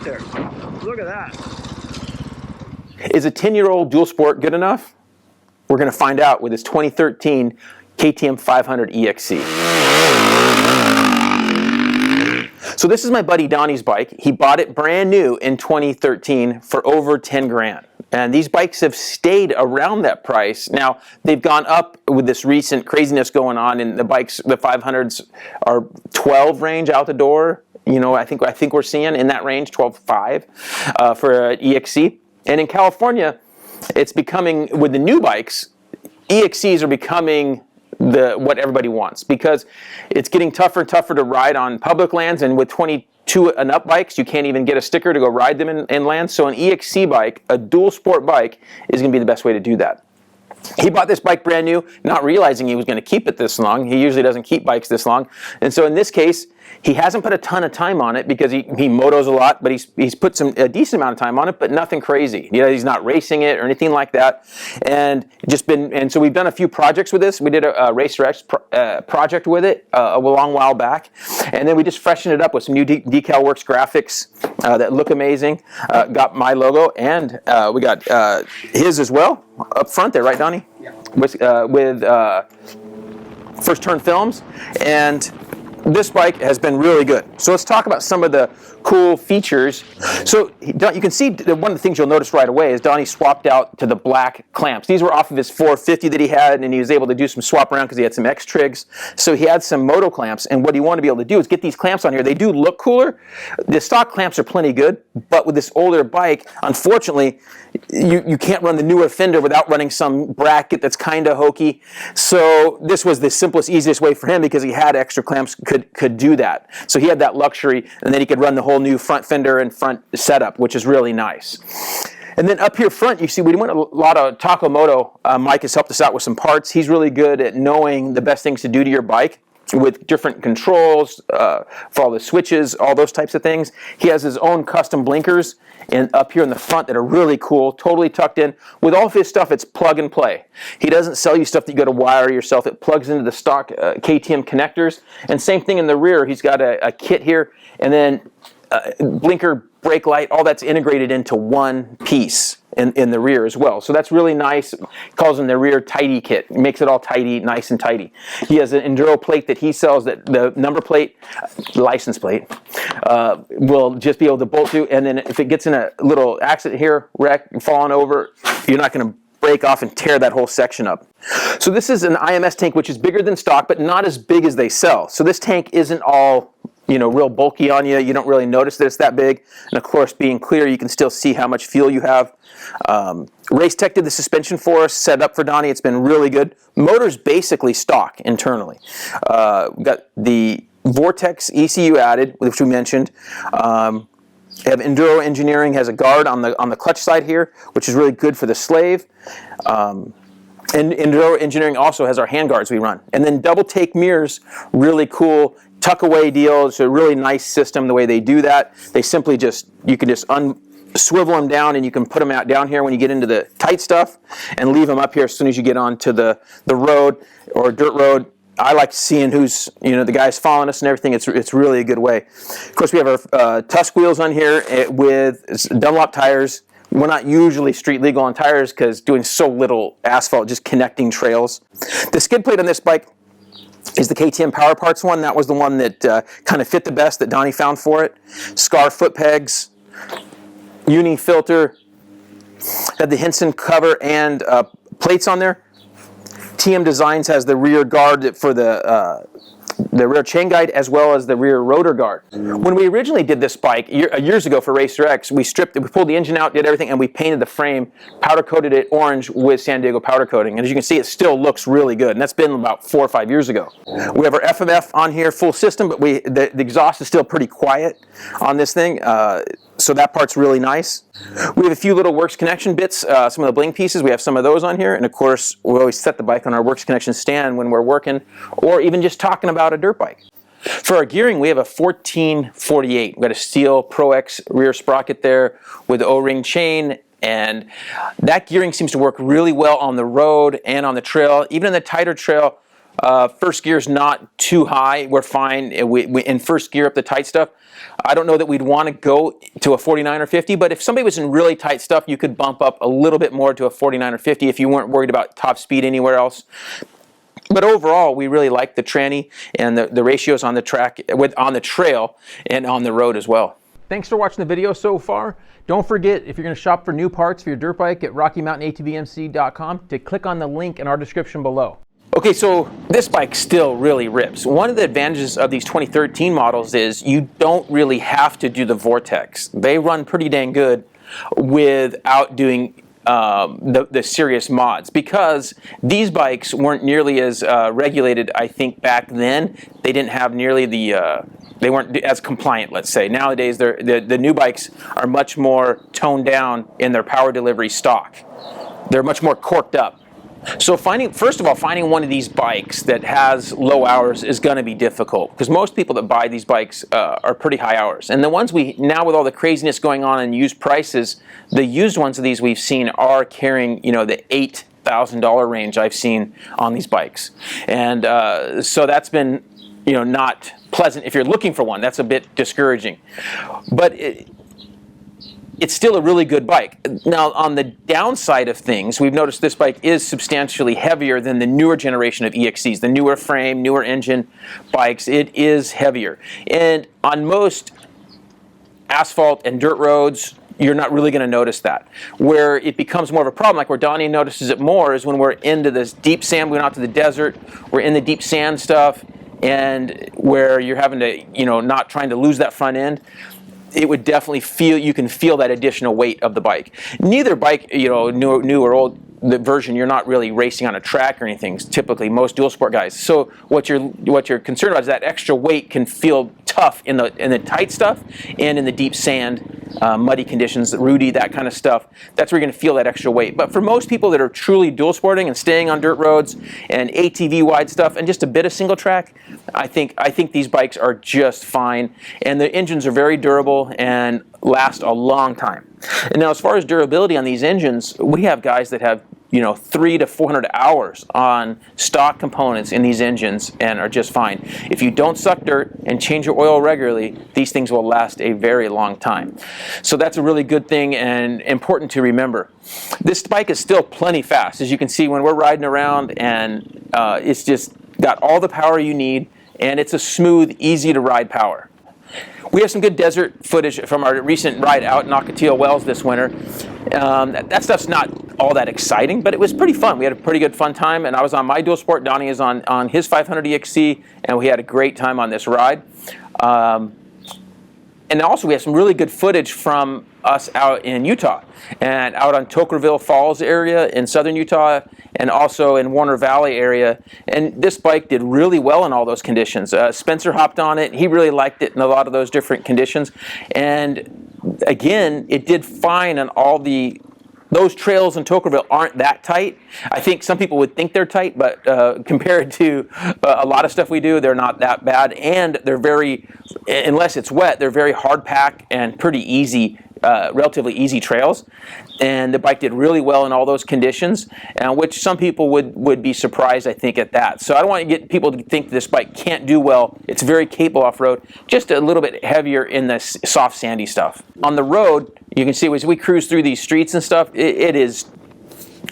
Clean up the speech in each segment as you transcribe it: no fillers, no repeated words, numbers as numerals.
there. Look at that. Is a 10-year-old Dualsport good enough? We're going to find out with this 2013 KTM 500 EXC. So this is my buddy Donnie's bike. He bought it brand new in 2013 for over 10 grand. And these bikes have stayed around that price. Now, they've gone up with this recent craziness going on, and the bikes, the 500s are 12 range out the door. You know, I think we're seeing in that range, 12.5 for an EXC. And in California, it's becoming, with the new bikes, EXCs are becoming what everybody wants, because it's getting tougher and tougher to ride on public lands, and with 22 and up bikes, you can't even get a sticker to go ride them in land. So an EXC bike, a Dualsport bike, is going to be the best way to do that. He bought this bike brand new, not realizing he was going to keep it this long. He usually doesn't keep bikes this long. And so in this case, he hasn't put a ton of time on it because he motos a lot, but he's put a decent amount of time on it, but nothing crazy. You know, he's not racing it or anything like that. And so we've done a few projects with this. We did a Racer X project with it a long while back. And then we just freshened it up with some new Decal Works graphics that look amazing. Got my logo, and we got his as well up front there, right, Donnie? Yeah. With First Turn Films. And this bike has been really good. So let's talk about some of the cool features. So you can see that one of the things you'll notice right away is Donnie swapped out to the black clamps. These were off of his 450 that he had, and he was able to do some swap around because he had some X trigs. So he had some moto clamps, and what he wanted to be able to do is get these clamps on here. They do look cooler. The stock clamps are plenty good, but with this older bike, unfortunately, you can't run the newer fender without running some bracket that's kind of hokey. So this was the simplest, easiest way for him, because he had extra clamps, could do that. So he had that luxury, and then he could run the whole new front fender and front setup, which is really nice. And then up here front, you see we went a lot of Takomoto. Mike has helped us out with some parts. He's really good at knowing the best things to do to your bike with different controls, for all the switches, all those types of things. He has his own custom blinkers up here in the front that are really cool, totally tucked in. With all of his stuff, it's plug and play. He doesn't sell you stuff that you got to wire yourself. It plugs into the stock KTM connectors. And same thing in the rear. He's got a kit here, and then blinker, brake light, all that's integrated into one piece in the rear as well. So that's really nice. He calls them the rear tidy kit. It makes it all tidy, nice and tidy. He has an Enduro plate that he sells that the number plate, license plate, will just be able to bolt to. And then if it gets in a little accident here, wreck, falling over, you're not going to break off and tear that whole section up. So this is an IMS tank, which is bigger than stock, but not as big as they sell. So this tank isn't all, you know, real bulky on you. You don't really notice that it's that big. And of course, being clear, you can still see how much fuel you have. Race Tech did the suspension for us, set up for Donnie. It's been really good. Motor's basically stock internally. Got the Vortex ECU added, which we mentioned. Have Enduro Engineering has a guard on the clutch side here, which is really good for the slave. And Enduro Engineering also has our hand guards we run. And then double take mirrors, really cool tuck away deal. It's a really nice system the way they do that. They simply you can just swivel them down, and you can put them out down here when you get into the tight stuff, and leave them up here as soon as you get onto the road or dirt road. I like seeing who's, the guys following us and everything. It's really a good way. Of course, we have our Tusk wheels on here with Dunlop tires. We're not usually street legal on tires because doing so little asphalt, just connecting trails. The skid plate on this bike is the KTM Power Parts one. That was the one that kind of fit the best that Donnie found for it. Scar foot pegs, uni filter, had the Henson cover and plates on there. TM Designs has the rear guard for the rear chain guide as well as the rear rotor guard. When we originally did this bike years ago for Racer X, we stripped it, we pulled the engine out, did everything, and we painted the frame, powder coated it orange with San Diego powder coating. And as you can see, it still looks really good. And that's been about 4 or 5 years ago. We have our FMF on here, full system, but the exhaust is still pretty quiet on this thing. So that part's really nice. We have a few little Works Connection bits, some of the bling pieces. We have some of those on here. And of course, we always set the bike on our Works Connection stand when we're working or even just talking about a dirt bike. For our gearing, we have a 1448. We've got a steel Pro X rear sprocket there with O-ring chain. And that gearing seems to work really well on the road and on the trail. Even in the tighter trail, First gear is not too high. We're fine in first gear up the tight stuff. I don't know that we'd want to go to a 49 or 50, but if somebody was in really tight stuff, you could bump up a little bit more to a 49 or 50 if you weren't worried about top speed anywhere else. But overall, we really like the tranny and the ratios on the track, on the trail, and on the road as well. Thanks for watching the video so far. Don't forget, if you're going to shop for new parts for your dirt bike at RockyMountainATVMC.com, to click on the link in our description below. Okay, so this bike still really rips. One of the advantages of these 2013 models is you don't really have to do the Vortex. They run pretty dang good without doing the serious mods, because these bikes weren't nearly as regulated. I think back then they didn't have nearly the they weren't as compliant, let's say. Nowadays the new bikes are much more toned down in their power delivery stock. They're much more corked up. So first of all, finding one of these bikes that has low hours is going to be difficult, because most people that buy these bikes are pretty high hours. And the ones now, with all the craziness going on in used prices, the used ones of these we've seen are carrying, you know, the $8,000 range I've seen on these bikes. And so that's been, you know, not pleasant. If you're looking for one, that's a bit discouraging. But it's still a really good bike. Now, on the downside of things, we've noticed this bike is substantially heavier than the newer generation of EXCs, the newer frame, newer engine bikes. It is heavier. And on most asphalt and dirt roads, you're not really going to notice that. Where it becomes more of a problem, like where Donnie notices it more, is when we're into this deep sand, we're out to the desert, we're in the deep sand stuff, and where you're having to, you know, not trying to lose that front end. It would definitely you can feel that additional weight of the bike. Neither bike, you know, new or old, the version, you're not really racing on a track or anything, typically, most Dualsport guys. So what you're concerned about is that extra weight can feel tough in the tight stuff and in the deep sand, muddy conditions, rooty, that kind of stuff. That's where you're going to feel that extra weight. But for most people that are truly dual sporting and staying on dirt roads and ATV wide stuff and just a bit of single track, I think these bikes are just fine. And the engines are very durable and last a long time. And now, as far as durability on these engines, we have guys that have, you know, 300 to 400 hours on stock components in these engines and are just fine. If you don't suck dirt and change your oil regularly, these things will last a very long time. So that's a really good thing and important to remember. This bike is still plenty fast, as you can see when we're riding around, and it's just got all the power you need, and it's a smooth, easy to ride power. We have some good desert footage from our recent ride out in Ocotillo Wells this winter. That stuff's not all that exciting, but it was pretty fun. We had a pretty good fun time, and I was on my Dualsport. Donnie is on his 500 EXC, and we had a great time on this ride. And also we have some really good footage from us out in Utah and out on Tokerville Falls area in southern Utah, and also in Warner Valley area. And this bike did really well in all those conditions. Spencer hopped on it. He really liked it in a lot of those different conditions. And again, it did fine on all those trails in Tokerville aren't that tight. I think some people would think they're tight, but compared to a lot of stuff we do, they're not that bad. And they're very, unless it's wet, they're very hard pack and pretty easy, relatively easy trails. And the bike did really well in all those conditions, which some people would be surprised, I think, at that. So I don't want to get people to think this bike can't do well. It's very capable off-road, just a little bit heavier in the soft, sandy stuff. On the road, you can see as we cruise through these streets and stuff, it's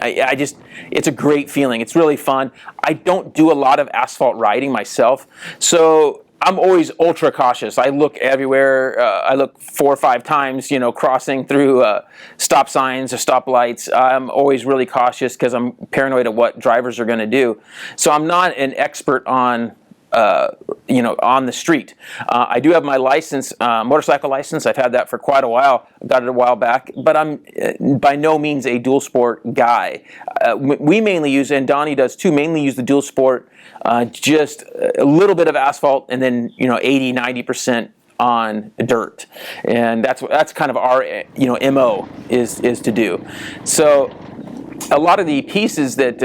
a great feeling. It's really fun. I don't do a lot of asphalt riding myself, so I'm always ultra cautious. I look everywhere. I look 4 or 5 times, you know, crossing through stop signs or stop lights. I'm always really cautious because I'm paranoid of what drivers are going to do. So I'm not an expert on you know, on the street. I do have my license, motorcycle license. I've had that for quite a while. Got it a while back, but I'm by no means a Dualsport guy. We mainly use, and Donnie does too, mainly use the Dualsport, just a little bit of asphalt, and then, you know, 80-90% on dirt, and that's kind of our, you know, MO is to do. So a lot of the pieces that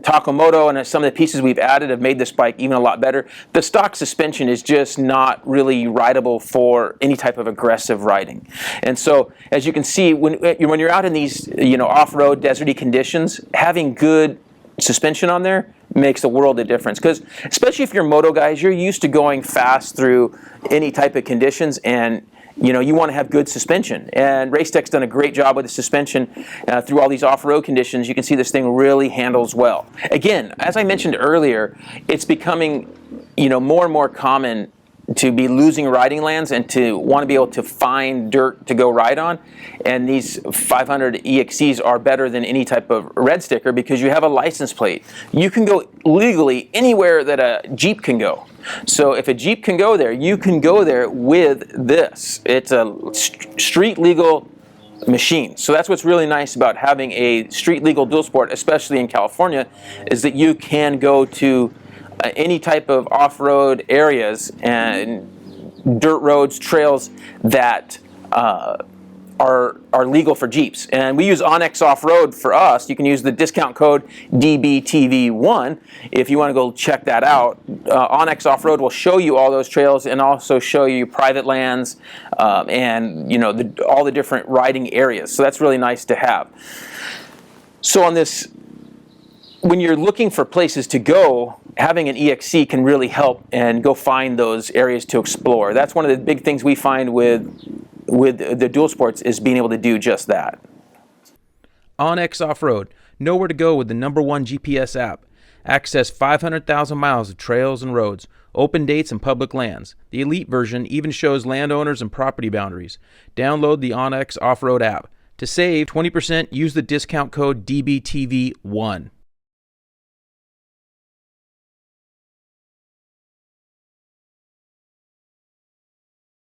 Takamoto and some of the pieces we've added have made this bike even a lot better. The stock suspension is just not really rideable for any type of aggressive riding. And so, as you can see, when you're out in these, you know, off-road, deserty conditions, having good suspension on there makes a world of difference. Because especially if you're moto guys, you're used to going fast through any type of conditions, and you want to have good suspension. And Racetech's done a great job with the suspension through all these off-road conditions. You can see this thing really handles well. Again, as I mentioned earlier, it's becoming more and more common to be losing riding lands and to want to be able to find dirt to go ride on. And these 500 EXCs are better than any type of red sticker because you have a license plate. You can go legally anywhere that a Jeep can go. So if a Jeep can go there, you can go there with this. It's a street legal machine. So that's what's really nice about having a street legal Dualsport, especially in California, is that you can go to any type of off-road areas and dirt roads, trails that are legal for Jeeps. And we use Onyx Off-Road for us. You can use the discount code DBTV1 if you want to go check that out. Onyx Off-Road will show you all those trails and also show you private lands and all the different riding areas. So that's really nice to have. So on this, when you're looking for places to go, having an EXC can really help and go find those areas to explore. That's one of the big things we find with the Dualsports, is being able to do just that. Onyx Off-Road, nowhere to go with the #1 GPS app. Access 500,000 miles of trails and roads, open dates and public lands. The elite version even shows landowners and property boundaries. Download the Onyx Off-Road app. To save 20%, use the discount code DBTV1.